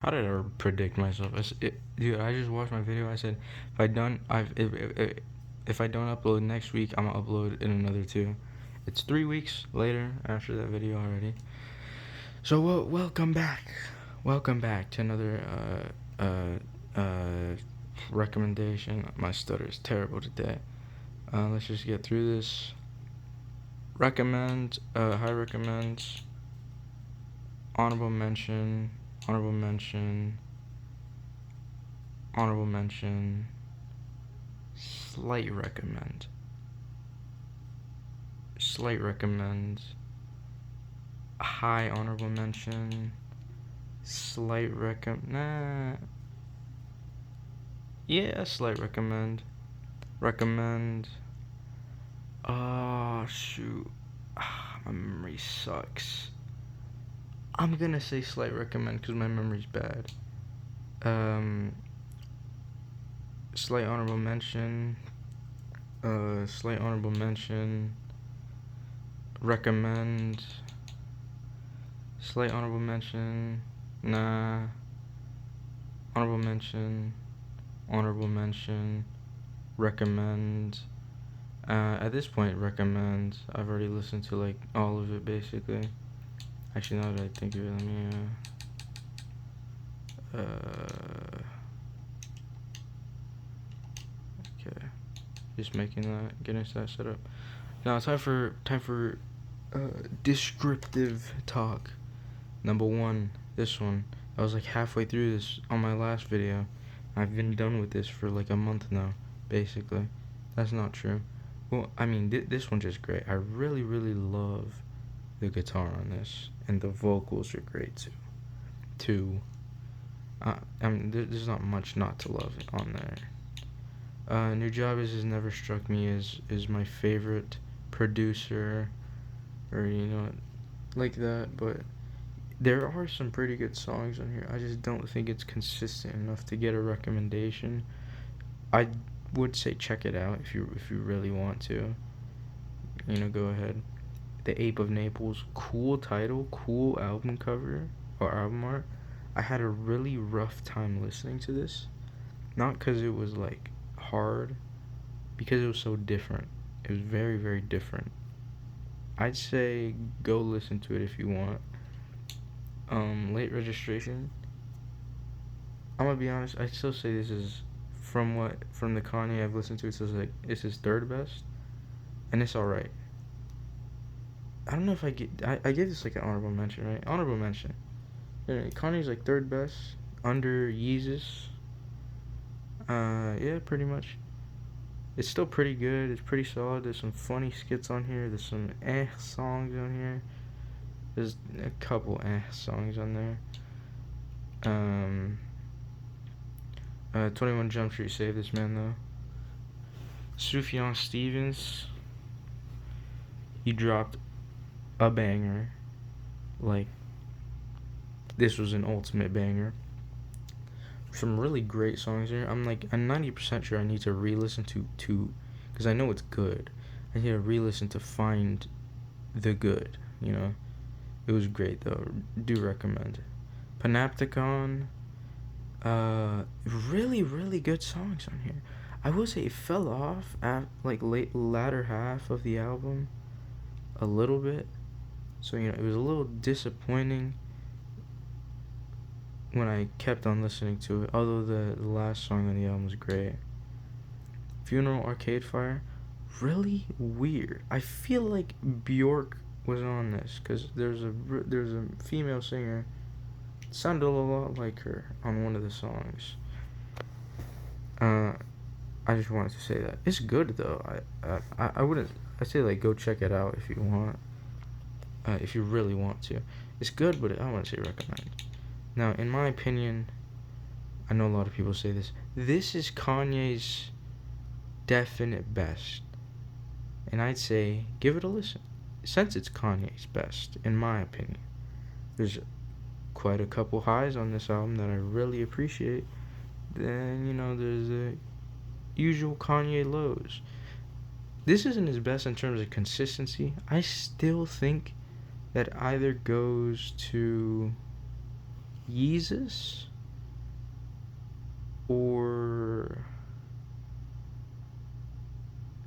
How did I predict myself? Dude, I just watched my video. I said if I don't upload next week, I'm gonna upload in another 2. It's 3 weeks later after that video already. So welcome back. Welcome back to another recommendation. My stutter is terrible today. Let's just get through this. Recommend, high recommends, honorable mention, honorable mention, honorable mention, slight recommend, high honorable mention, slight recommend, slight recommend, oh shoot, my memory sucks. I'm gonna say slight recommend because my memory's bad. Slight honorable mention, recommend, slight honorable mention, nah, honorable mention, recommend. At this point, recommend. I've already listened to like all of it basically. Actually, now that I think of it, let me okay, just getting that set up. Now time for descriptive talk. Number 1, this one. I was like halfway through this on my last video. I've been done with this for like a month now, basically. That's not true. Well, I mean, this one's just great. I really, really love the guitar on this, and the vocals are great too. I mean, there's not much not to love on there. New Job has never struck me as my favorite producer, or like that. But there are some pretty good songs on here. I just don't think it's consistent enough to get a recommendation. I would say check it out if you really want to. Go ahead. The Ape of Naples, cool title, cool album cover or album art. I had a really rough time listening to this, not because it was like hard, because it was so different. It was very, very different. I'd say go listen to it if you want. Late Registration, I'm gonna be honest, I still say this is from the Kanye I've listened to, it's like it's his third best, and it's alright. I don't know if I gave this like an honorable mention, right? Honorable mention. Yeah, Kanye's like third best under Yeezus. Yeah, pretty much. It's still pretty good. It's pretty solid. There's some funny skits on here. There's some songs on here. There's a couple songs on there. 21 Jump Street saved this man though. Sufjan Stevens, he dropped a banger. Like, this was an ultimate banger. Some really great songs here. I'm 90% sure I need to re-listen to because I know it's good. I need to re-listen to find the good. It was great though. Do recommend. Panopticon. Really, really good songs on here. I will say it fell off at like latter half of the album a little bit, so it was a little disappointing when I kept on listening to it. Although the last song on the album was great. Funeral Arcade Fire, really weird. I feel like Bjork was on this because there's a female singer. Sounded a lot like her on one of the songs. I just wanted to say that it's good though. I wouldn't. I say like go check it out if you want. If you really want to, it's good, but I wouldn't say recommend. Now, in my opinion, I know a lot of people say this. This is Kanye's definite best, and I'd say give it a listen. Since it's Kanye's best, in my opinion, there's quite a couple highs on this album that I really appreciate. Then there's the usual Kanye lows. This isn't his best in terms of consistency. I still think that either goes to Yeezus or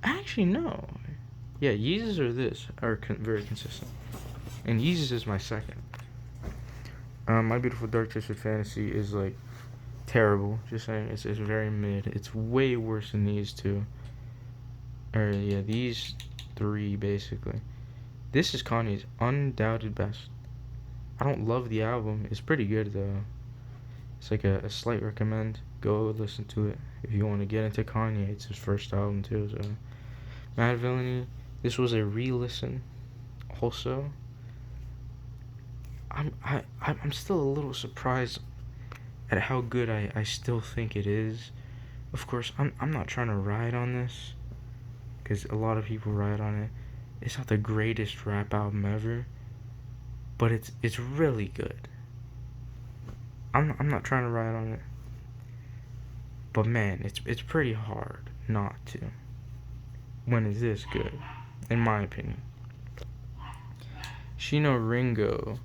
actually no. Yeah, Yeezus or this are very consistent, and Yeezus is my second. My Beautiful Dark Twisted Fantasy is like terrible. Just saying, it's very mid. It's way worse than these two. Or yeah, these three basically. This is Kanye's undoubted best. I don't love the album. It's pretty good though. It's like a slight recommend. Go listen to it if you want to get into Kanye. It's his first album too. So Mad Villainy. This was a re-listen. Also, I'm still a little surprised at how good I still think it is. Of course, I'm not trying to ride on this, because a lot of people ride on it. It's not the greatest rap album ever, but it's really good. I'm not trying to ride on it, but man, it's pretty hard not to when it's this good, in my opinion. Shino Ringo.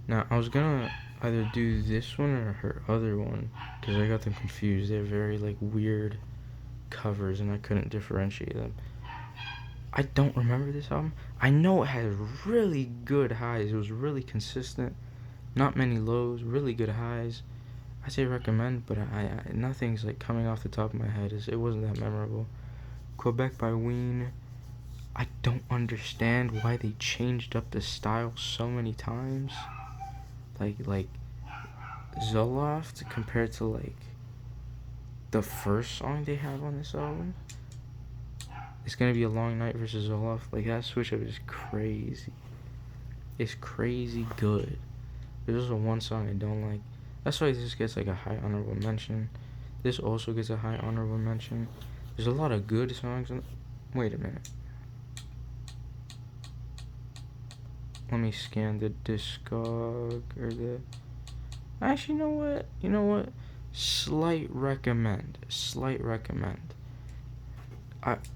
Now I was gonna either do this one or her other one, because I got them confused. They're very like weird covers and I couldn't differentiate them. I don't remember this album. I know it has really good highs. It was really consistent, not many lows, really good highs. I say recommend, but I nothing's like coming off the top of my head. It wasn't that memorable. Quebec by Ween. I don't understand why they changed up the style so many times. Like Zoloft compared to like the first song they have on this album. It's gonna be a long night versus Zoloft. Like that switch up is crazy. It's crazy good. There's also one song I don't like. That's why this gets like a high honorable mention. This also gets a high honorable mention. There's a lot of good songs. Wait a minute. Let me scan the Discog or the. Actually, you know what? Slight recommend.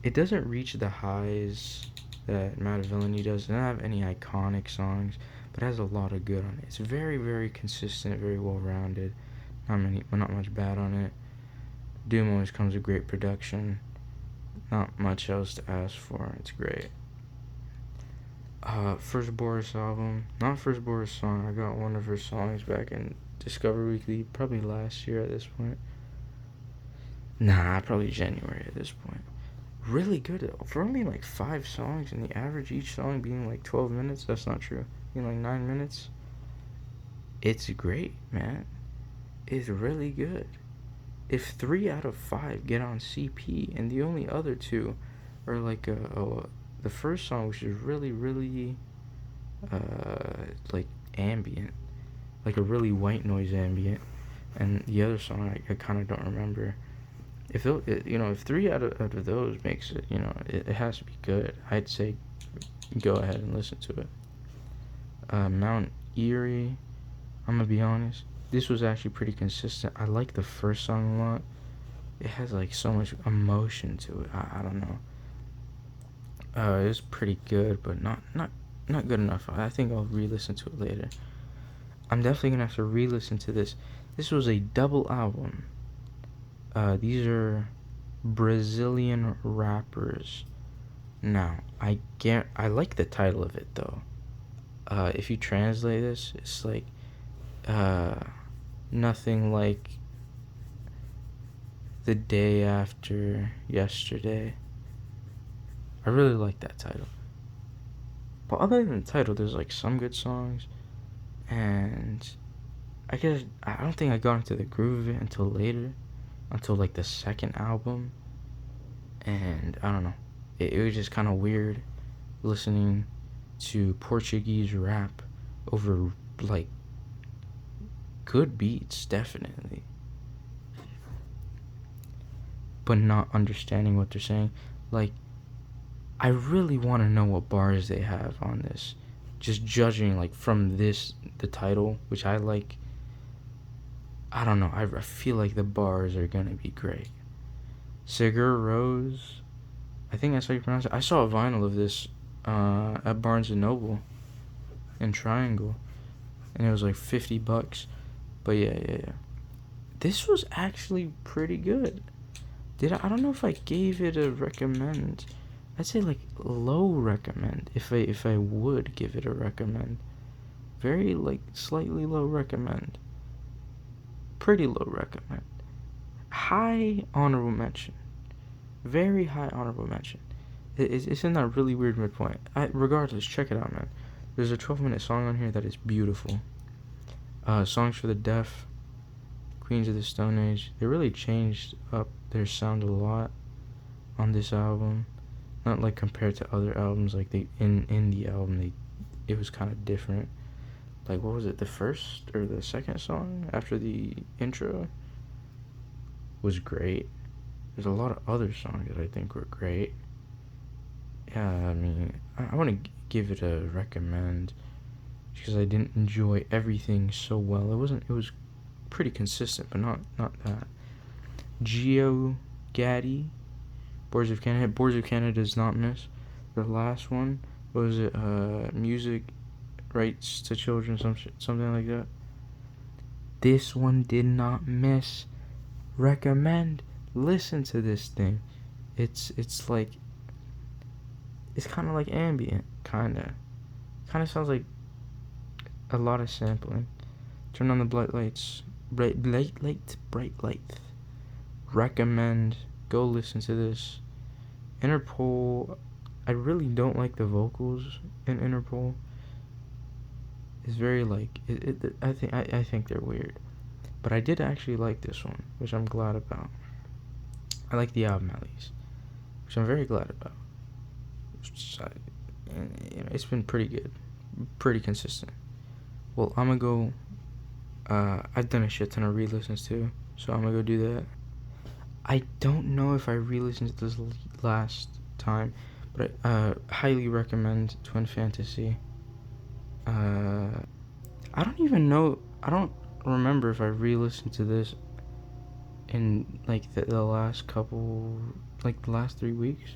It doesn't reach the highs that Mad Villainy does. It doesn't have any iconic songs, but it has a lot of good on it. It's very, very consistent, very well rounded. Not much bad on it. Doom always comes with great production. Not much else to ask for. It's great. First Boris album. Not first Boris song. I got one of her songs back in Discover Weekly, probably last year at this point. Nah, probably January at this point. Really good. For only like 5 songs, and the average each song being like 12 minutes. That's not true. Being like 9 minutes. It's great, man. It's really good. If 3 out of 5 get on CP, and the only other 2 are like the first song, which is really, really like ambient, like a really white noise ambient, and the other song I kind of don't remember. If 3 out of those makes it, it has to be good. I'd say go ahead and listen to it. Mount Erie, I'm gonna be honest, this was actually pretty consistent. I like the first song a lot. It has like so much emotion to it. I don't know. It was pretty good, but not good enough. I think I'll re-listen to it later. I'm definitely gonna have to re-listen to this. This was a double album. These are Brazilian rappers. Now, I like the title of it though. If you translate this, it's like nothing like the day after yesterday. I really like that title. But other than the title, there's like some good songs, and I don't think I got into the groove of it until later, until like the second album, and I don't know. It was just kind of weird listening to Portuguese rap over like good beats, definitely, but not understanding what they're saying. Like, I really want to know what bars they have on this. Just judging like from the title, which I like. I don't know. I feel like the bars are gonna be great. Sigur Rose, I think that's how you pronounce it. I saw a vinyl of this at Barnes and Noble in Triangle, and it was like $50. But yeah. This was actually pretty good. I don't know if I gave it a recommend. I'd say like low recommend if I would give it a recommend. Very like slightly low recommend. Pretty low recommend. High honorable mention. Very high honorable mention. It's in that really weird midpoint. Regardless, check it out, man. There's a 12-minute song on here that is beautiful. Songs for the Deaf, Queens of the Stone Age. They really changed up their sound a lot on this album. Not like compared to other albums, like in the album it was kind of different. Like, what was it, the first or the second song after the intro was great. There's a lot of other songs that I think were great. Yeah, I mean, I want to give it a recommend because I didn't enjoy everything so well. It was pretty consistent, but not that. Geo Gaddy, Boards of Canada does not miss. The last one, what was it, music rights to children, something like that. This one did not miss. Recommend. Listen to this thing. It's like, it's kind of like ambient, kind of sounds like a lot of sampling. Turn on the bright lights. Bright light. Recommend. Go listen to this. Interpol. I really don't like the vocals in Interpol. It's very like I think they're weird, but I did actually like this one, which I'm glad about. I like the album at least, which I'm very glad about. It's been pretty good, pretty consistent. Well, I'm gonna go. I've done a shit ton of re-listens too, so I'm gonna go do that. I don't know if I re-listened to this last time, but I highly recommend Twin Fantasy. I don't even know. I don't remember if I re-listened to this in like the last couple, like the last 3 weeks.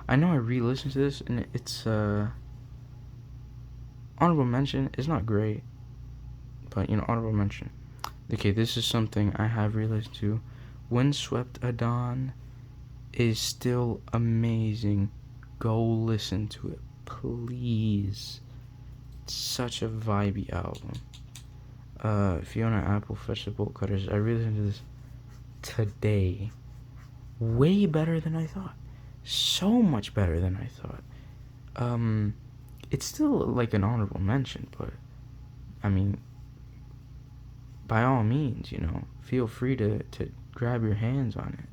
I know I re-listened to this and it's honorable mention. It's not great, but honorable mention. Okay, this is something I have re-listened to. Windswept Adon is still amazing. Go listen to it, please. It's such a vibey album. Fiona Apple, Fetch the Bolt Cutters. I re-listened to this today. Way better than I thought. So much better than I thought. It's still like an honorable mention, but I mean, by all means, feel free to grab your hands on it.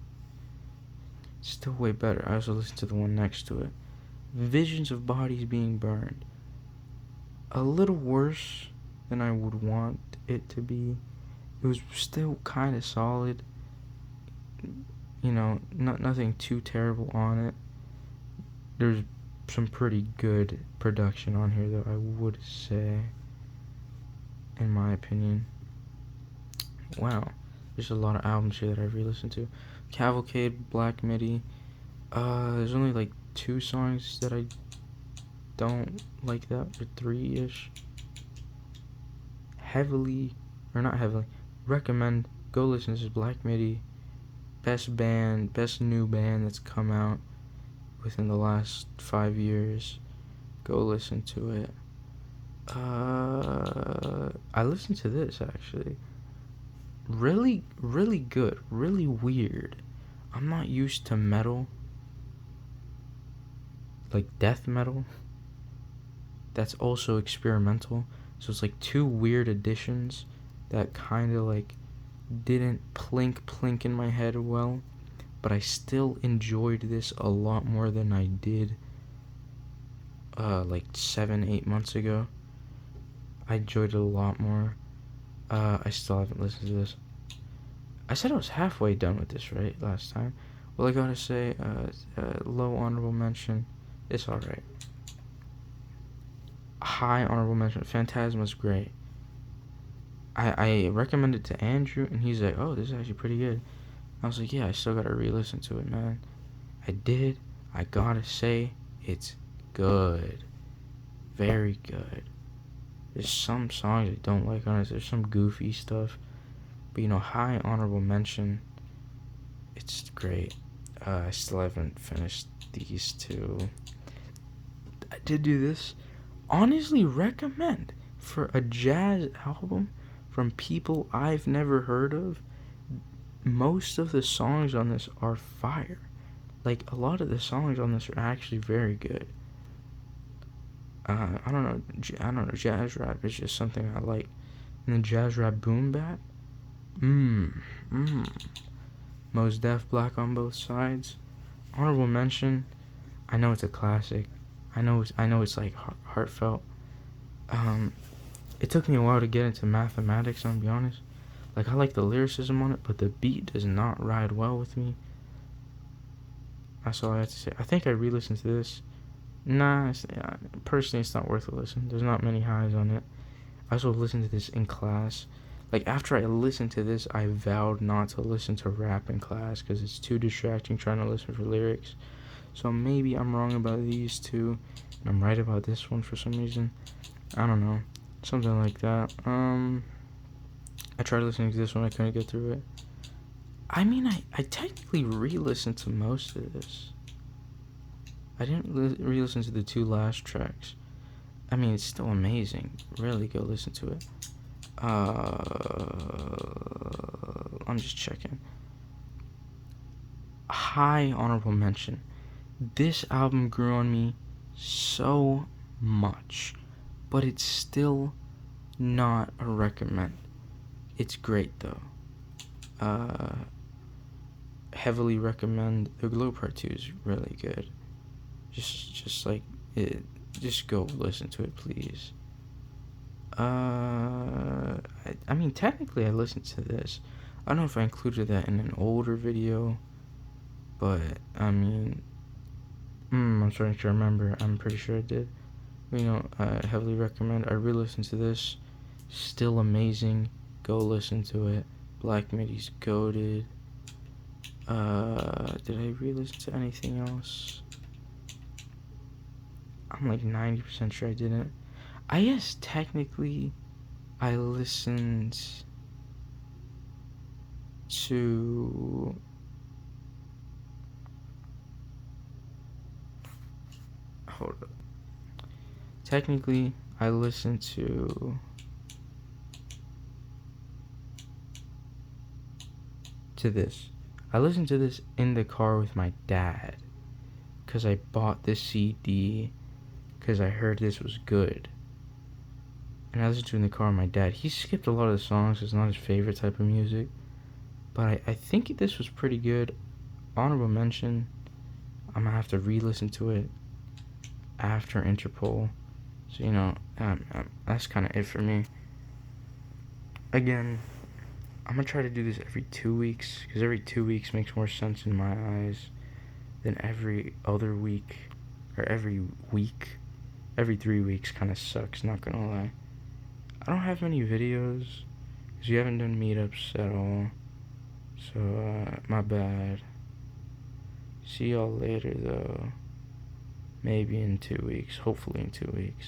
It's still way better. I also listened to the one next to it. Visions of Bodies Being Burned. A little worse than I would want it to be. It was still kind of solid. Nothing too terrible on it. There's some pretty good production on here, though, I would say, in my opinion. Wow, there's a lot of albums here that I've re-listened to. Cavalcade, Black Midi. There's only like 2 songs that I don't like that, or 3-ish. Recommend. Go listen to this. Black Midi. Best new band that's come out within the last 5 years. Go listen to it. I listened to this actually. Really, really good. Really weird. I'm not used to metal. Like death metal. That's also experimental. So it's like 2 weird additions that kind of like didn't plink in my head well, but I still enjoyed this a lot more than I did like 7-8 months ago. I enjoyed it a lot more. I still haven't listened to this. I said I was halfway done with this, right, last time? Well, I gotta say, low honorable mention. It's alright. High honorable mention. Phantasma's great. I recommended it to Andrew, and he's like, oh, this is actually pretty good. I was like, yeah, I still gotta re-listen to it, man. I did. I gotta say, it's good. Very good. There's some songs I don't like on it. There's some goofy stuff. But high honorable mention. It's great. I still haven't finished these two. I did do this. Honestly, recommend for a jazz album from people I've never heard of. Most of the songs on this are fire. Like, a lot of the songs on this are actually very good. I don't know. Jazz rap is just something I like. And the jazz rap boom bap. Mos Def, Black on Both Sides. Honorable mention. I know it's a classic. I know it's like heartfelt. It took me a while to get into Mathematics, I'll be honest. Like, I like the lyricism on it, but the beat does not ride well with me. That's all I have to say. I think I re-listened to this. Nah, personally, it's not worth a listen. There's not many highs on it. I also listened to this in class. Like, after I listened to this, I vowed not to listen to rap in class because it's too distracting trying to listen for lyrics. So maybe I'm wrong about these two, and I'm right about this one for some reason. I don't know. Something like that. I tried listening to this one, I couldn't get through it. I mean, I technically re-listened to most of this. I didn't re-listen to the two last tracks. I mean, it's still amazing. Really go listen to it. I'm just checking. High honorable mention. This album grew on me so much, but it's still not a recommend. It's great though. Heavily recommend. The Glow Part 2 is really good. Just like it. Just go listen to it, please. I mean, technically, I listened to this. I don't know if I included that in an older video, but I mean, I'm starting to remember. I'm pretty sure I did. I heavily recommend. I re-listened to this. Still amazing. Go listen to it. Black Midi's goated. Did I re-listen to anything else? I'm like 90% sure I didn't. I guess technically I listened to hold up. Technically I listened to this. I listened to this in the car with my dad because I bought this CD because I heard this was good. And I listened to it in the car with my dad. He skipped a lot of the songs. It's not his favorite type of music. But I think this was pretty good. Honorable mention. I'm going to have to re-listen to it after Interpol. So, that's kind of it for me. Again, I'm going to try to do this every 2 weeks. Because every 2 weeks makes more sense in my eyes than every other week. Or every week. Every 3 weeks kind of sucks, not going to lie. I don't have many videos. Because we haven't done meetups at all. So, my bad. See y'all later, though. Maybe in 2 weeks. Hopefully in 2 weeks.